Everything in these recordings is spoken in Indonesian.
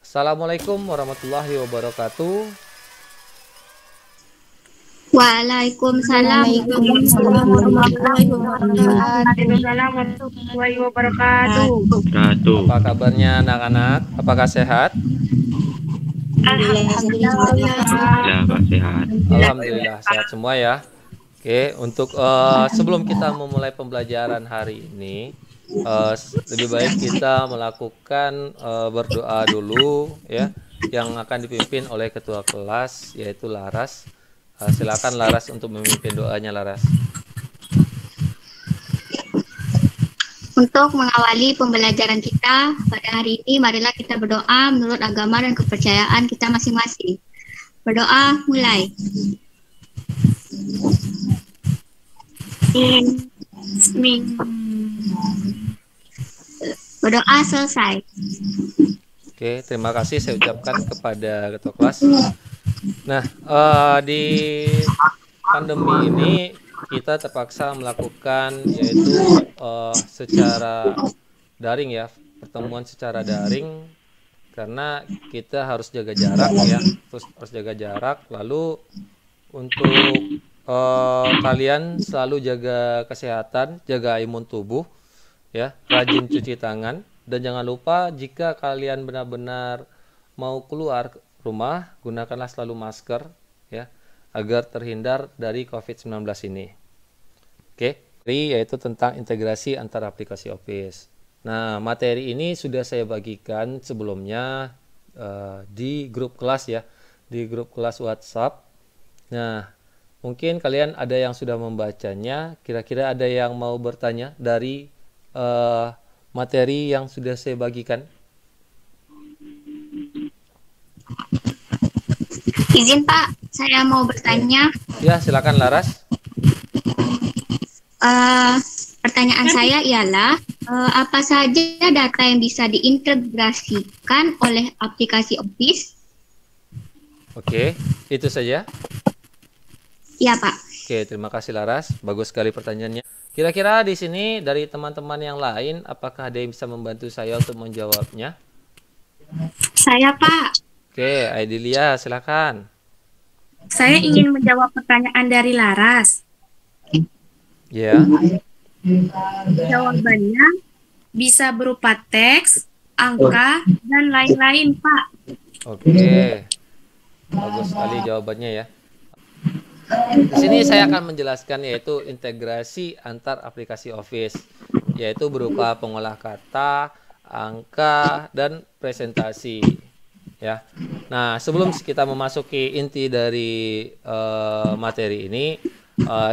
Assalamualaikum warahmatullahi wabarakatuh. Waalaikumsalam Waalaikumsalam warahmatullahi wabarakatuh. warahmatullahi wabarakatuh. Apa kabarnya anak-anak? Apakah sehat? Alhamdulillah. Ya, Pak, sehat. Alhamdulillah sehat semua ya. Oke, untuk sebelum kita memulai pembelajaran hari ini, lebih baik kita melakukan berdoa dulu ya, yang akan dipimpin oleh ketua kelas yaitu Laras. Silakan Laras untuk memimpin doanya, Laras. Untuk mengawali pembelajaran kita pada hari ini, marilah kita berdoa menurut agama dan kepercayaan kita masing-masing. Berdoa mulai. Berdoa selesai. Oke, terima kasih saya ucapkan kepada ketua kelas. Nah, di pandemi ini kita terpaksa melakukan yaitu secara daring ya, pertemuan secara daring karena kita harus jaga jarak ya, harus jaga jarak. Lalu untuk kalian selalu jaga kesehatan, jaga imun tubuh ya, rajin cuci tangan, dan jangan lupa jika kalian benar-benar mau keluar rumah, gunakanlah selalu masker ya, agar terhindar dari COVID-19 ini. Oke, yaitu tentang integrasi antara aplikasi Office. Nah, materi ini sudah saya bagikan sebelumnya di grup kelas ya, di grup kelas WhatsApp. Nah, mungkin kalian ada yang sudah membacanya. Kira-kira ada yang mau bertanya dari materi yang sudah saya bagikan? Izin Pak, saya mau bertanya. Ya, silakan Laras. Pertanyaan saya ialah apa saja data yang bisa diintegrasikan oleh aplikasi Office? Oke, itu saja. Ya Pak. Oke, terima kasih Laras. Bagus sekali pertanyaannya. Kira-kira di sini dari teman-teman yang lain, apakah ada yang bisa membantu saya untuk menjawabnya? Saya Pak. Oke, Aidilia, silakan. Saya ingin menjawab pertanyaan dari Laras. Ya. Jawabannya bisa berupa teks, angka, dan lain-lain, Pak. Oke. Bagus sekali jawabannya ya. Di sini saya akan menjelaskan yaitu integrasi antar aplikasi Office, yaitu berupa pengolah kata, angka, dan presentasi. Ya. Nah, sebelum kita memasuki inti dari materi ini,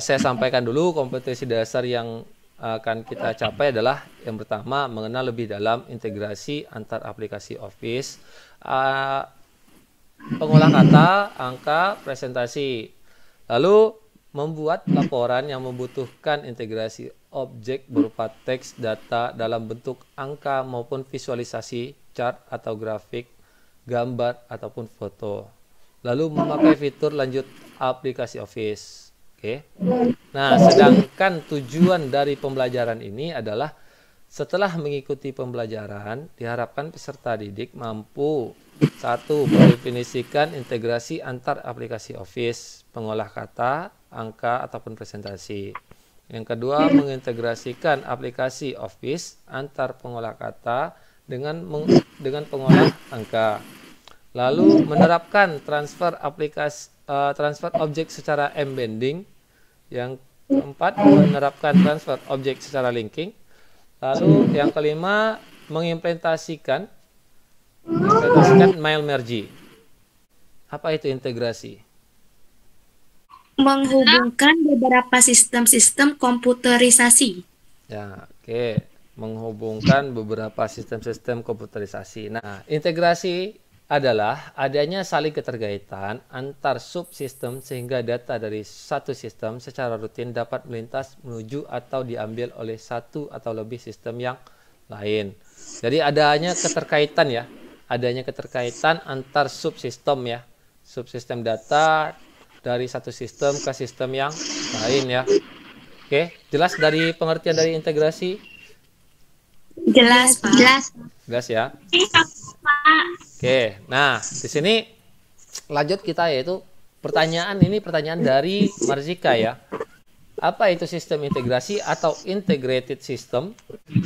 saya sampaikan dulu kompetensi dasar yang akan kita capai adalah yang pertama, mengenal lebih dalam integrasi antar aplikasi Office, pengolah kata, angka, presentasi. Lalu membuat laporan yang membutuhkan integrasi objek berupa teks, data dalam bentuk angka maupun visualisasi, chart atau grafik, gambar ataupun foto. Lalu memakai fitur lanjut aplikasi Office. Oke. Nah, sedangkan tujuan dari pembelajaran ini adalah setelah mengikuti pembelajaran, diharapkan peserta didik mampu satu, mendefinisikan integrasi antar aplikasi Office, pengolah kata, angka ataupun presentasi. Yang kedua, mengintegrasikan aplikasi Office antar pengolah kata dengan pengolah angka. Lalu menerapkan transfer objek secara embedding. Yang keempat, menerapkan transfer objek secara linking. Lalu yang kelima, mengimplementasikan mail merge. Apa itu integrasi? Menghubungkan beberapa sistem-sistem komputerisasi. Ya, oke. Menghubungkan beberapa sistem-sistem komputerisasi. Nah, integrasi adalah adanya saling keterkaitan antar subsistem sehingga data dari satu sistem secara rutin dapat melintas menuju atau diambil oleh satu atau lebih sistem yang lain. Jadi adanya keterkaitan ya, adanya keterkaitan antar subsistem ya, subsistem data dari satu sistem ke sistem yang lain ya. Oke, jelas dari pengertian dari integrasi? Jelas, Pak. Jelas. Jelas ya. Oke, nah di sini lanjut kita yaitu pertanyaan dari Marzika ya. Apa itu sistem integrasi atau integrated system?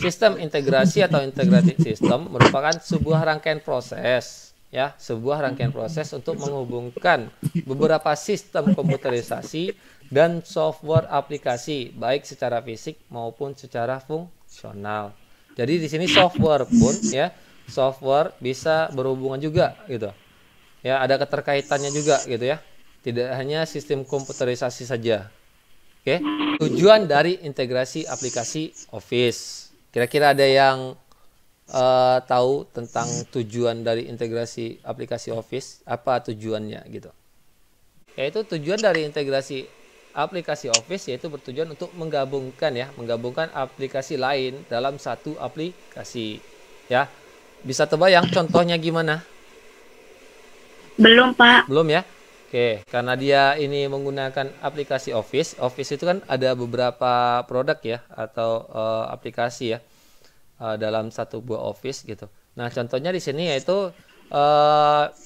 Sistem integrasi atau integrated system merupakan sebuah rangkaian proses ya, sebuah rangkaian proses untuk menghubungkan beberapa sistem komputerisasi dan software aplikasi baik secara fisik maupun secara fungsional. Jadi di sini software pun ya, software bisa berhubungan juga gitu. Ya, ada keterkaitannya juga gitu ya. Tidak hanya sistem komputerisasi saja. Oke, tujuan dari integrasi aplikasi Office. Kira-kira ada yang tahu tentang tujuan dari integrasi aplikasi Office? Apa tujuannya gitu? Yaitu tujuan dari integrasi aplikasi Office yaitu bertujuan untuk menggabungkan aplikasi lain dalam satu aplikasi. Ya, bisa terbayang contohnya gimana? Belum, Pak. Belum ya? Oke, karena dia ini menggunakan aplikasi Office. Office itu kan ada beberapa produk ya atau aplikasi ya dalam satu buah Office gitu. Nah, contohnya di sini yaitu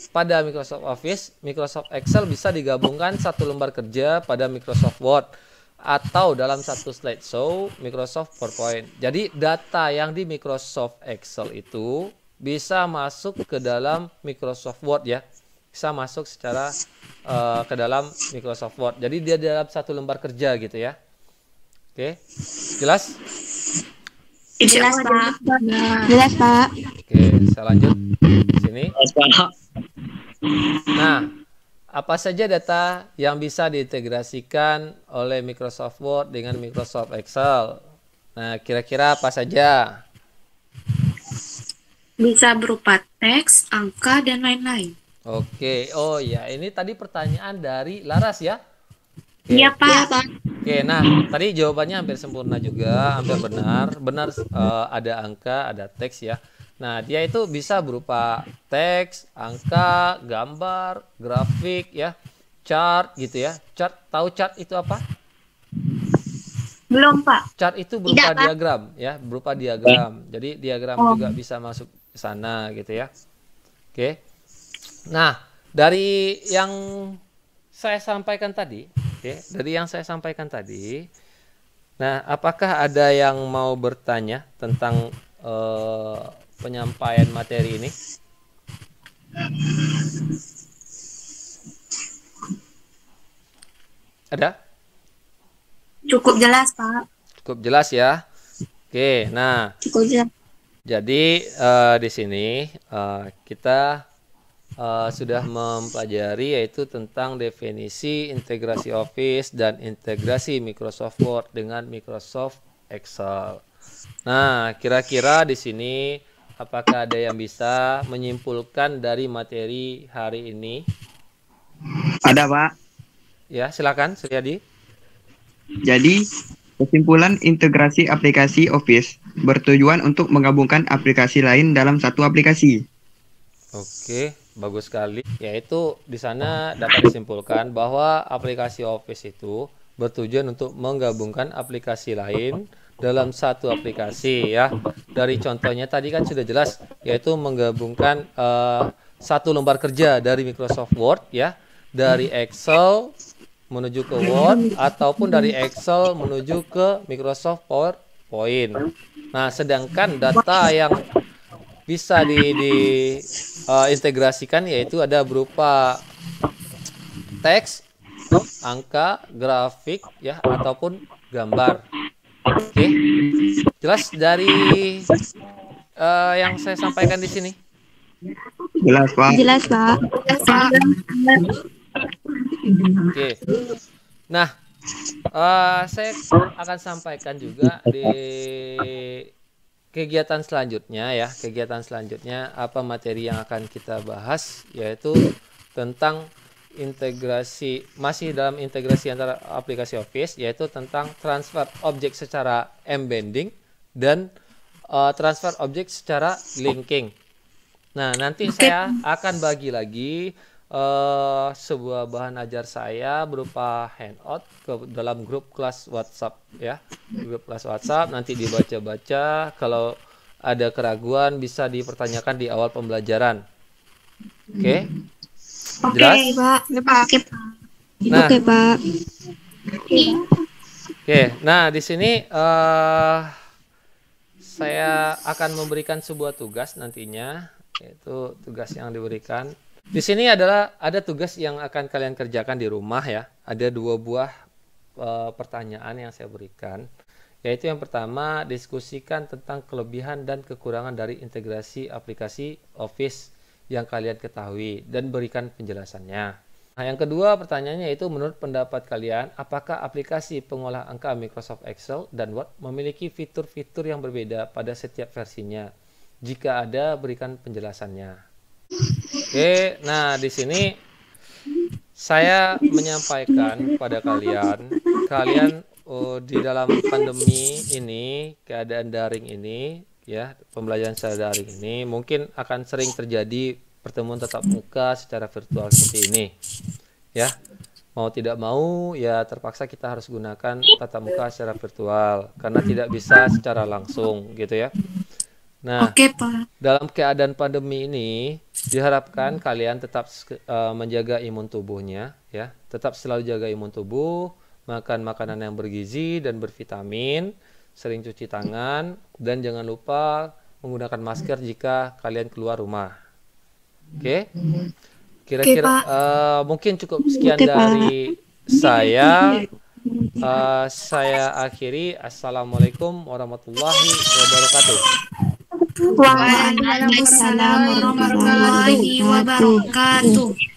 pada Microsoft Office, Microsoft Excel bisa digabungkan satu lembar kerja pada Microsoft Word atau dalam satu slideshow Microsoft PowerPoint. Jadi data yang di Microsoft Excel itu bisa masuk ke dalam Microsoft Word ya. Bisa masuk secara ke dalam Microsoft Word. Jadi dia dalam satu lembar kerja gitu ya. Oke, jelas? Jelas, Pak. Jelas, Pak. Oke, saya lanjut di sini. Nah, apa saja data yang bisa diintegrasikan oleh Microsoft Word dengan Microsoft Excel? Nah, kira-kira apa saja? Bisa berupa teks, angka, dan lain-lain. Oke, oh ya, ini tadi pertanyaan dari Laras ya? Oke. Iya, Pak. Oke, nah tadi jawabannya hampir sempurna juga, hampir benar. Benar, ada angka, ada teks ya. Nah, dia itu bisa berupa teks, angka, gambar, grafik ya, chart gitu ya. Chart, tahu chart itu apa? Belum, Pak. Chart itu berupa Tidak, Pak. diagram ya, berupa diagram. Jadi diagram juga bisa masuk ke sana gitu ya. Oke. Nah, dari yang saya sampaikan tadi, nah, apakah ada yang mau bertanya tentang penyampaian materi ini? Ada? Cukup jelas, Pak. Cukup jelas ya. Oke, nah, Cukup jelas. jadi di sini kita sudah mempelajari yaitu tentang definisi integrasi Office dan integrasi Microsoft Word dengan Microsoft Excel. Nah, kira-kira di sini apakah ada yang bisa menyimpulkan dari materi hari ini? Ada, Pak. Ya, silakan, Suryadi. Jadi, kesimpulan integrasi aplikasi Office bertujuan untuk menggabungkan aplikasi lain dalam satu aplikasi. Oke, bagus sekali. Yaitu di sana dapat disimpulkan bahwa aplikasi Office itu bertujuan untuk menggabungkan aplikasi lain dalam satu aplikasi ya. Dari contohnya tadi kan sudah jelas, yaitu menggabungkan satu lembar kerja dari Microsoft Word ya, dari Excel menuju ke Word ataupun dari Excel menuju ke Microsoft PowerPoint. Nah, sedangkan data yang bisa diintegrasikan yaitu ada berupa teks, angka, grafik ya ataupun gambar. Oke. Jelas dari yang saya sampaikan di sini? Jelas, Pak. Jelas, Pak. Oke. Nah, saya akan sampaikan juga di kegiatan selanjutnya ya. Kegiatan selanjutnya apa materi yang akan kita bahas yaitu tentang integrasi, masih dalam integrasi antara aplikasi Office, yaitu tentang transfer objek secara embedding dan transfer objek secara linking. Nah, nanti saya akan bagi lagi sebuah bahan ajar saya berupa handout ke dalam grup kelas WhatsApp ya. Grup kelas WhatsApp nanti dibaca-baca, kalau ada keraguan bisa dipertanyakan di awal pembelajaran. Oke, Oke, jelas? Pak. Oke, Pak. Nah, Oke, Pak. oke. Nah, di sini saya akan memberikan sebuah tugas nantinya, yaitu tugas yang diberikan. Di sini ada tugas yang akan kalian kerjakan di rumah ya. Ada 2 buah pertanyaan yang saya berikan. Yaitu yang pertama, diskusikan tentang kelebihan dan kekurangan dari integrasi aplikasi Office yang kalian ketahui dan berikan penjelasannya. Nah, yang kedua pertanyaannya yaitu menurut pendapat kalian, apakah aplikasi pengolah angka Microsoft Excel dan Word memiliki fitur-fitur yang berbeda pada setiap versinya? Jika ada, berikan penjelasannya. Oke, nah di sini saya menyampaikan kepada kalian di dalam pandemi ini, keadaan daring ini, ya, pembelajaran secara daring ini mungkin akan sering terjadi pertemuan tatap muka secara virtual seperti ini, ya. Mau tidak mau, ya terpaksa kita harus gunakan tatap muka secara virtual karena tidak bisa secara langsung, gitu ya. Nah, Oke, Pak. dalam keadaan pandemi ini diharapkan kalian tetap menjaga imun tubuhnya, ya. Tetap selalu jaga imun tubuh, makan makanan yang bergizi dan bervitamin, sering cuci tangan, dan jangan lupa menggunakan masker jika kalian keluar rumah. Oke? Kira-kira mungkin cukup sekian dari saya. Saya akhiri. Assalamualaikum warahmatullahi wabarakatuh. Waalaikumsalam warahmatullahi wabarakatuh.